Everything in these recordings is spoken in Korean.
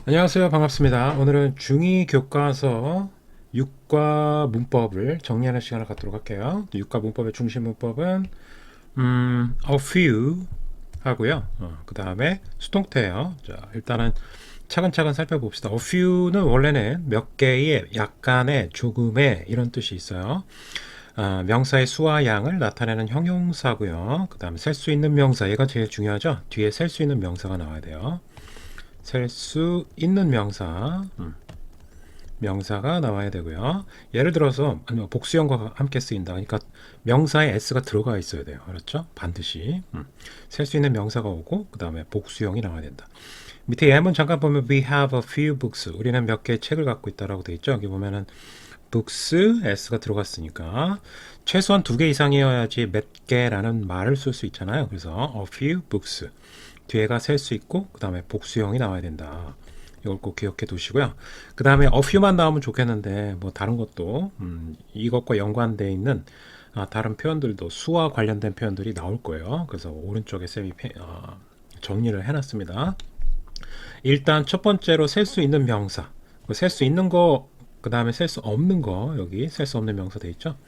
안녕하세요. 반갑습니다. 오늘은 중2 교과서 육과 문법을 정리하는 시간을 갖도록 할게요. 육과 문법의 중심 문법은 a few 하고요. 그 다음에 수동태예요. 자, 일단은 차근차근 살펴봅시다. a few는 원래는 몇 개의, 약간의, 조금의 이런 뜻이 있어요. 명사의 수와 양을 나타내는 형용사고요. 그 다음에 셀 수 있는 명사, 얘가 제일 중요하죠. 뒤에 셀 수 있는 명사가 나와야 돼요. 셀 수 있는 명사, 명사가 나와야 되고요. 예를 들어서 복수형과 함께 쓰인다. 그러니까 명사에 s가 들어가 있어야 돼요. 그렇죠? 반드시 셀 수 있는 명사가 오고 그 다음에 복수형이 나와야 된다. 밑에 예문 잠깐 보면 we have a few books. 우리는 몇 개의 책을 갖고 있다라고 돼 있죠. 여기 보면은 books s가 들어갔으니까 최소한 2개 이상이어야지 몇 개라는 말을 쓸 수 있잖아요. 그래서 a few books. 뒤에가 셀 수 있고 그 다음에 복수형이 나와야 된다. 이걸 꼭 기억해 두시고요. 그 다음에 a few만 나오면 좋겠는데 뭐 다른 것도 이것과 연관되어 있는 다른 표현들도 수와 관련된 표현들이 나올 거예요. 그래서 오른쪽에 쌤이 정리를 해놨습니다. 일단 첫 번째로 셀 수 있는 명사, 셀 수 있는 거, 그 다음에 셀 수 없는 거, 여기 셀 수 없는 명사 돼 있죠.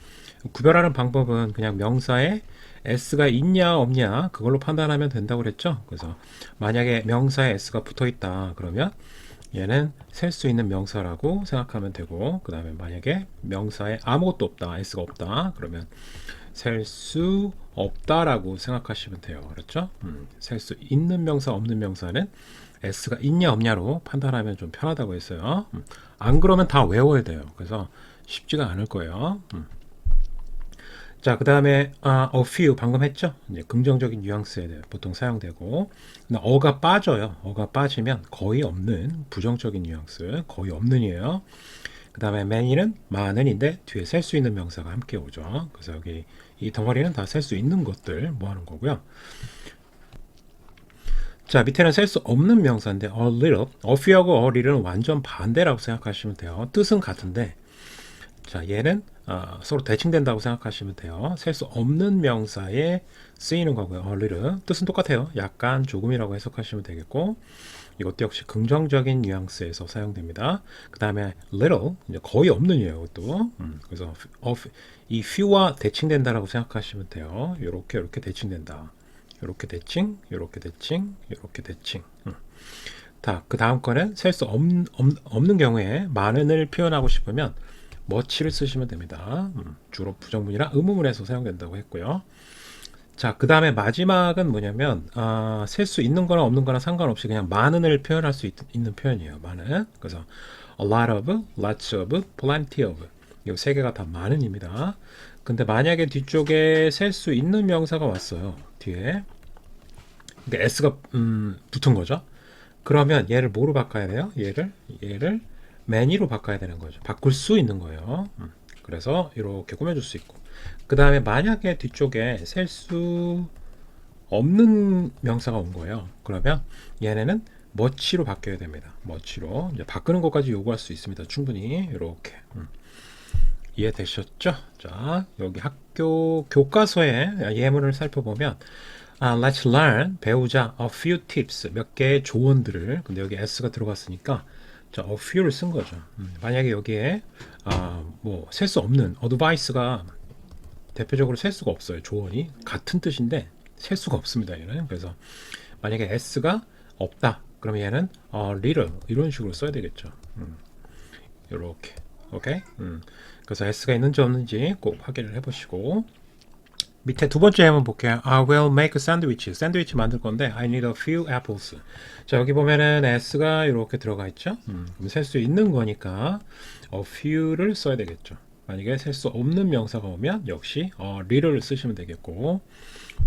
구별하는 방법은 그냥 명사에 s가 있냐 없냐 그걸로 판단하면 된다고 그랬죠. 그래서 만약에 명사에 s가 붙어 있다 그러면 얘는 셀 수 있는 명사라고 생각하면 되고, 그 다음에 만약에 명사에 아무것도 없다, s가 없다 그러면 셀 수 없다라고 생각하시면 돼요. 그렇죠? 셀 수 있는 명사, 없는 명사는 s가 있냐 없냐로 판단하면 좀 편하다고 했어요. 안 그러면 다 외워야 돼요. 그래서 쉽지가 않을 거예요. 자, 그 다음에 a few 방금 했죠? 이제 긍정적인 뉘앙스에 대해 보통 사용되고, 어가 빠져요. 어가 빠지면 거의 없는 부정적인 뉘앙스, 거의 없는이에요. 그 다음에 many는 많은인데 뒤에 셀 수 있는 명사가 함께 오죠. 그래서 여기 이 덩어리는 다 셀 수 있는 것들 모아놓은 거고요. 자, 밑에는 셀 수 없는 명사인데 a little, a few하고 a little는 완전 반대라고 생각하시면 돼요. 뜻은 같은데, 자, 얘는 서로 대칭된다고 생각하시면 돼요. 셀 수 없는 명사에 쓰이는 거고요. a little 뜻은 똑같아요. 약간, 조금이라고 해석하시면 되겠고, 이것도 역시 긍정적인 뉘앙스에서 사용됩니다. 그 다음에 little, 이제 거의 없는 이에요. 이것도. 그래서 이 few와 대칭된다라고 생각하시면 돼요. 이렇게 대칭된다. 이렇게 대칭, 이렇게 대칭, 이렇게 대칭. 자, 그 다음 거는 셀 수 없는 경우에 많은을 표현하고 싶으면 much를 쓰시면 됩니다. 주로 부정문이나 의문문에서 사용된다고 했고요. 자, 그 다음에 마지막은 뭐냐면 셀 수 있는 거나 없는 거나 상관없이 그냥 많은을 표현할 수 있는 표현이에요. 많은. 그래서 a lot of, lots of, plenty of 이 세 개가 다 많은입니다. 근데 만약에 뒤쪽에 셀 수 있는 명사가 왔어요. 뒤에. 근데 s가 붙은 거죠. 그러면 얘를 뭐로 바꿔야 돼요? 얘를 many로 바꿔야 되는 거죠. 바꿀 수 있는 거예요. 그래서 이렇게 꾸며줄 수 있고, 그 다음에 만약에 뒤쪽에 셀 수 없는 명사가 온 거예요. 그러면 얘네는 much로 바뀌어야 됩니다. much로 이제 바꾸는 것까지 요구할 수 있습니다. 충분히 이렇게 이해되셨죠? 자, 여기 학교 교과서의 예문을 살펴보면 let's learn 배우자 a few tips 몇 개의 조언들을, 근데 여기 s가 들어갔으니까 자, a few를 쓴 거죠. 만약에 여기에 뭐 셀 수 없는 advice가 대표적으로 셀 수가 없어요. 조언이 같은 뜻인데 셀 수가 없습니다. 얘는. 그래서 만약에 s가 없다 그러면 얘는 little 이런 식으로 써야 되겠죠. 이렇게 오케이. 그래서 s가 있는지 없는지 꼭 확인을 해보시고, 밑에 두 번째 한번 볼게요. I will make a sandwich. 샌드위치 만들 건데 I need a few apples. 자, 여기 보면은 s가 이렇게 들어가 있죠. 그럼 셀 수 있는 거니까 a few를 써야 되겠죠. 만약에 셀 수 없는 명사가 오면 역시 little를 쓰시면 되겠고,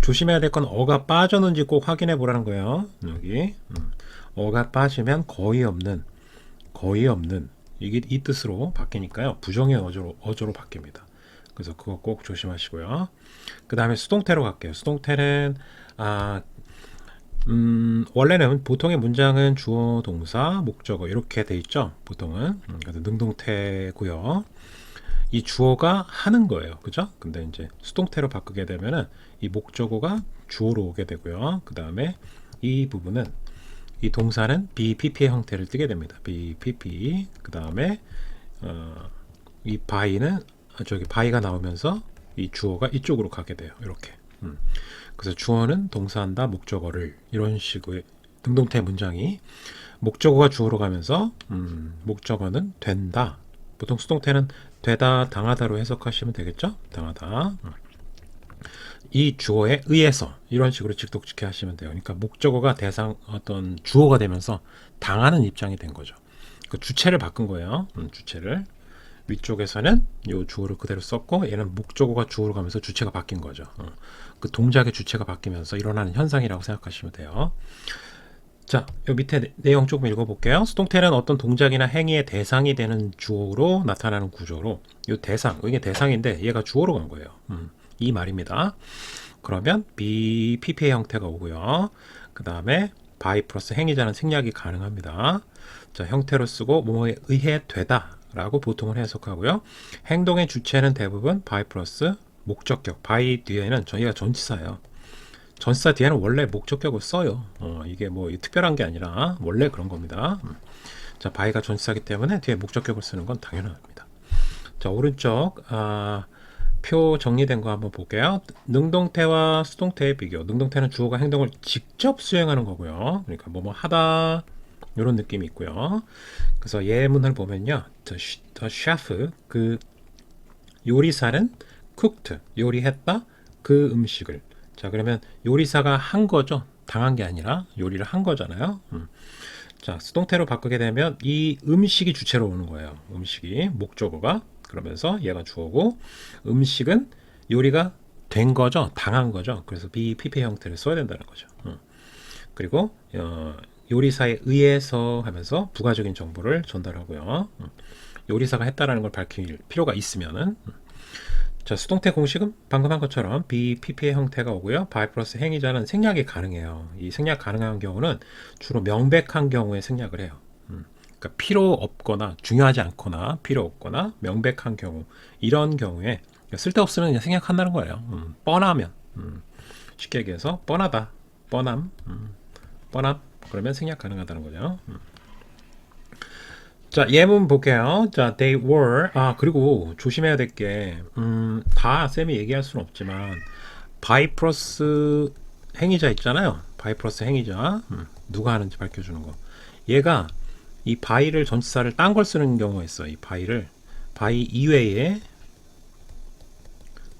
조심해야 될 건 어가 빠졌는지 꼭 확인해 보라는 거예요. 여기 어가 빠지면 거의 없는 이게 이 뜻으로 바뀌니까요. 부정의 어조로 바뀝니다. 그래서 그거 꼭 조심하시고요. 그 다음에 수동태로 갈게요. 수동태는 원래는 보통의 문장은 주어, 동사, 목적어 이렇게 돼 있죠. 보통은 그래서 능동태고요. 이 주어가 하는 거예요. 그죠? 근데 이제 수동태로 바꾸게 되면은 이 목적어가 주어로 오게 되고요. 그 다음에 이 부분은 이 동사는 BPP의 형태를 띠게 됩니다. BPP. 그 다음에 이 by는 저기 by가 나오면서 이 주어가 이쪽으로 가게 돼요. 이렇게. 그래서 주어는 동사한다 목적어를 이런 식의 능동태 문장이 목적어가 주어로 가면서 목적어는 된다. 보통 수동태는 되다, 당하다로 해석하시면 되겠죠? 당하다. 이 주어에 의해서 이런 식으로 직독직해 하시면 돼요. 그러니까 목적어가 대상 어떤 주어가 되면서 당하는 입장이 된 거죠. 그 주체를 바꾼 거예요. 주체를 위쪽에서는 이 주어를 그대로 썼고 얘는 목적어가 주어로 가면서 주체가 바뀐 거죠. 그 동작의 주체가 바뀌면서 일어나는 현상이라고 생각하시면 돼요. 자, 요 밑에 내용 조금 읽어볼게요. 수동태는 어떤 동작이나 행위의 대상이 되는 주어로 나타나는 구조로 이 대상, 이게 대상인데 얘가 주어로 간 거예요. 이 말입니다. 그러면 BPP의 형태가 오고요. 그 다음에 by 플러스 행위자는 생략이 가능합니다. 자, 형태로 쓰고 뭐뭐에 의해 되다 라고 보통은 해석하고요. 행동의 주체는 대부분 by 플러스 목적격, by 뒤에는 저희가 전치사예요. 전치사 뒤에는 원래 목적격을 써요. 이게 뭐 특별한 게 아니라 원래 그런 겁니다. 자, by가 전치사기 때문에 뒤에 목적격을 쓰는 건 당연합니다. 자, 오른쪽 표 정리된 거 한번 볼게요. 능동태와 수동태의 비교. 능동태는 주어가 행동을 직접 수행하는 거고요. 그러니까 뭐뭐 하다 이런 느낌이 있고요. 그래서 예문을 보면요, the chef 그 요리사는 cooked 요리했다 그 음식을. 자, 그러면 요리사가 한 거죠. 당한 게 아니라 요리를 한 거잖아요. 자, 수동태로 바꾸게 되면 이 음식이 주체로 오는 거예요. 음식이 목적어가. 그러면서 얘가 주어고 음식은 요리가 된 거죠. 당한 거죠. 그래서 BPP 형태를 써야 된다는 거죠. 그리고 요리사에 의해서 하면서 부가적인 정보를 전달하고요. 요리사가 했다라는 걸 밝힐 필요가 있으면은 자, 수동태 공식은 방금 한 것처럼 BPP의 형태가 오고요. by 플러스 행위자는 생략이 가능해요. 이 생략 가능한 경우는 주로 명백한 경우에 생략을 해요. 그러니까 필요 없거나 중요하지 않거나 필요 없거나 명백한 경우 이런 경우에 쓸데없으면 그냥 생략한다는 거예요. 뻔하면 쉽게 얘기해서 뻔하다, 뻔함, 뻔함 그러면 생략 가능하다는 거죠. 자, 예문 볼게요. 자, they were 그리고 조심해야 될 게 다 쌤이 얘기할 수는 없지만 by 플러스 행위자 있잖아요. by 플러스 행위자 누가 하는지 밝혀주는 거. 얘가 이 by를 전치사를 딴 걸 쓰는 경우가 있어요. 이 by를 by 이외에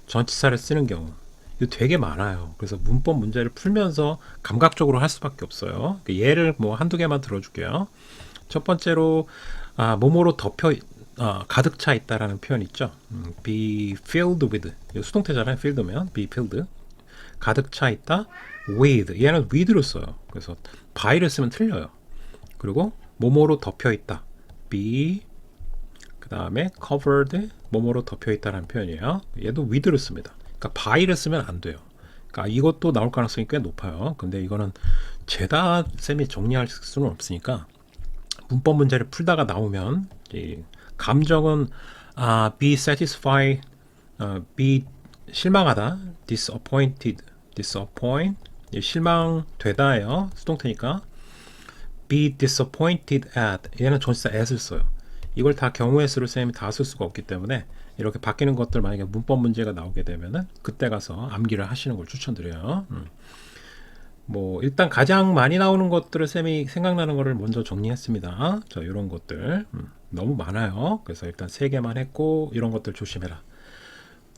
전치사를 쓰는 경우 이거 되게 많아요. 그래서 문법 문제를 풀면서 감각적으로 할 수밖에 없어요. 예를 뭐 한두 개만 들어줄게요. 첫 번째로 뭐뭐로 덮여 가득 차 있다라는 표현 있죠. be filled with 수동태잖아요. filled면 be filled 가득 차 있다. with 얘는 with로 써요. 그래서 by를 쓰면 틀려요. 그리고 뭐뭐로 덮여 있다. be 그 다음에 covered 뭐뭐로 덮여 있다라는 표현이에요. 얘도 with를 씁니다. 그러니까 by를 쓰면 안 돼요. 그러니까 이것도 나올 가능성이 꽤 높아요. 근데 이거는 죄다 쌤이 정리할 수는 없으니까 문법 문제를 풀다가 나오면 이 감정은 be satisfied, be 실망하다, disappointed, disappoint 실망되다예요. 수동태니까 be disappointed at 얘는 전치사 at을 써요. 이걸 다 경우의 수를 쌤이 다 쓸 수가 없기 때문에 이렇게 바뀌는 것들 만약에 문법 문제가 나오게 되면은 그때 가서 암기를 하시는 걸 추천드려요. 뭐 일단 가장 많이 나오는 것들을 쌤이 생각나는 거를 먼저 정리했습니다. 자, 이런 것들 너무 많아요. 그래서 일단 3개만 했고 이런 것들 조심해라.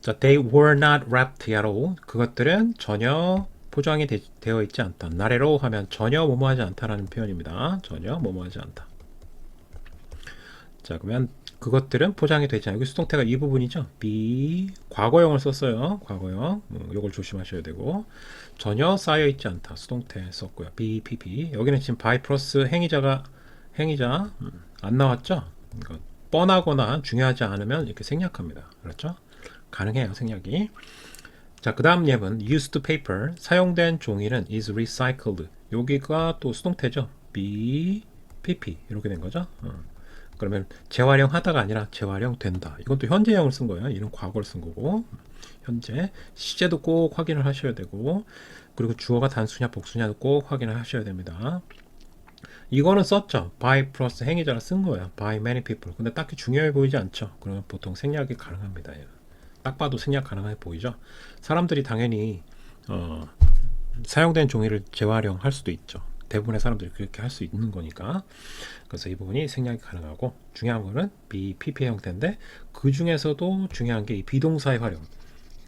자, they were not wrapped at all. 그것들은 전혀 포장이 되어 있지 않다. not at all 하면 전혀 뭐뭐하지 않다라는 표현입니다. 전혀 뭐뭐하지 않다. 자, 그러면 그것들은 포장이 되지 않고 여기 수동태가 이 부분이죠. be 과거형을 썼어요. 과거형. 이걸 조심하셔야 되고 전혀 쌓여 있지 않다. 수동태 썼고요. BPP 여기는 지금 by 플러스 행위자 안 나왔죠. 그러니까 뻔하거나 중요하지 않으면 이렇게 생략합니다. 그렇죠? 가능해요. 생략이. 자, 그 다음 예문 used paper 사용된 종이는 is recycled 여기가 또 수동태죠. BPP 이렇게 된 거죠. 그러면 재활용하다가 아니라 재활용된다. 이건 또 현재형을 쓴 거예요. 이런 과거를 쓴 거고 현재 시제도 꼭 확인을 하셔야 되고 그리고 주어가 단수냐 복수냐도 꼭 확인을 하셔야 됩니다. 이거는 썼죠. by 플러스 행위자를 쓴 거예요. by many people. 근데 딱히 중요해 보이지 않죠. 그러면 보통 생략이 가능합니다. 예. 딱 봐도 생략 가능해 보이죠. 사람들이 당연히 어, 사용된 종이를 재활용할 수도 있죠. 대부분의 사람들이 그렇게 할 수 있는 거니까. 그래서 이 부분이 생략이 가능하고, 중요한 거는 BPP의 형태인데 그 중에서도 중요한 게 이 비동사의 활용.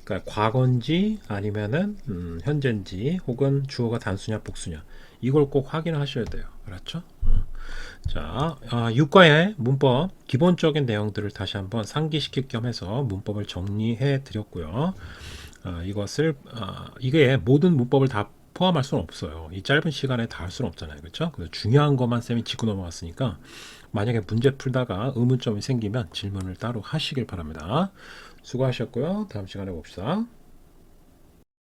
그러니까 과거인지 아니면은 현재인지 혹은 주어가 단수냐 복수냐, 이걸 꼭 확인하셔야 돼요. 그렇죠? 자, 유과의 문법 기본적인 내용들을 다시 한번 상기시킬 겸 해서 문법을 정리해 드렸고요. 이게 모든 문법을 다 포함할 수는 없어요. 이 짧은 시간에 다 할 수는 없잖아요. 그렇죠? 그래서 중요한 것만 쌤이 짚고 넘어갔으니까, 만약에 문제 풀다가 의문점이 생기면 질문을 따로 하시길 바랍니다. 수고하셨고요. 다음 시간에 봅시다.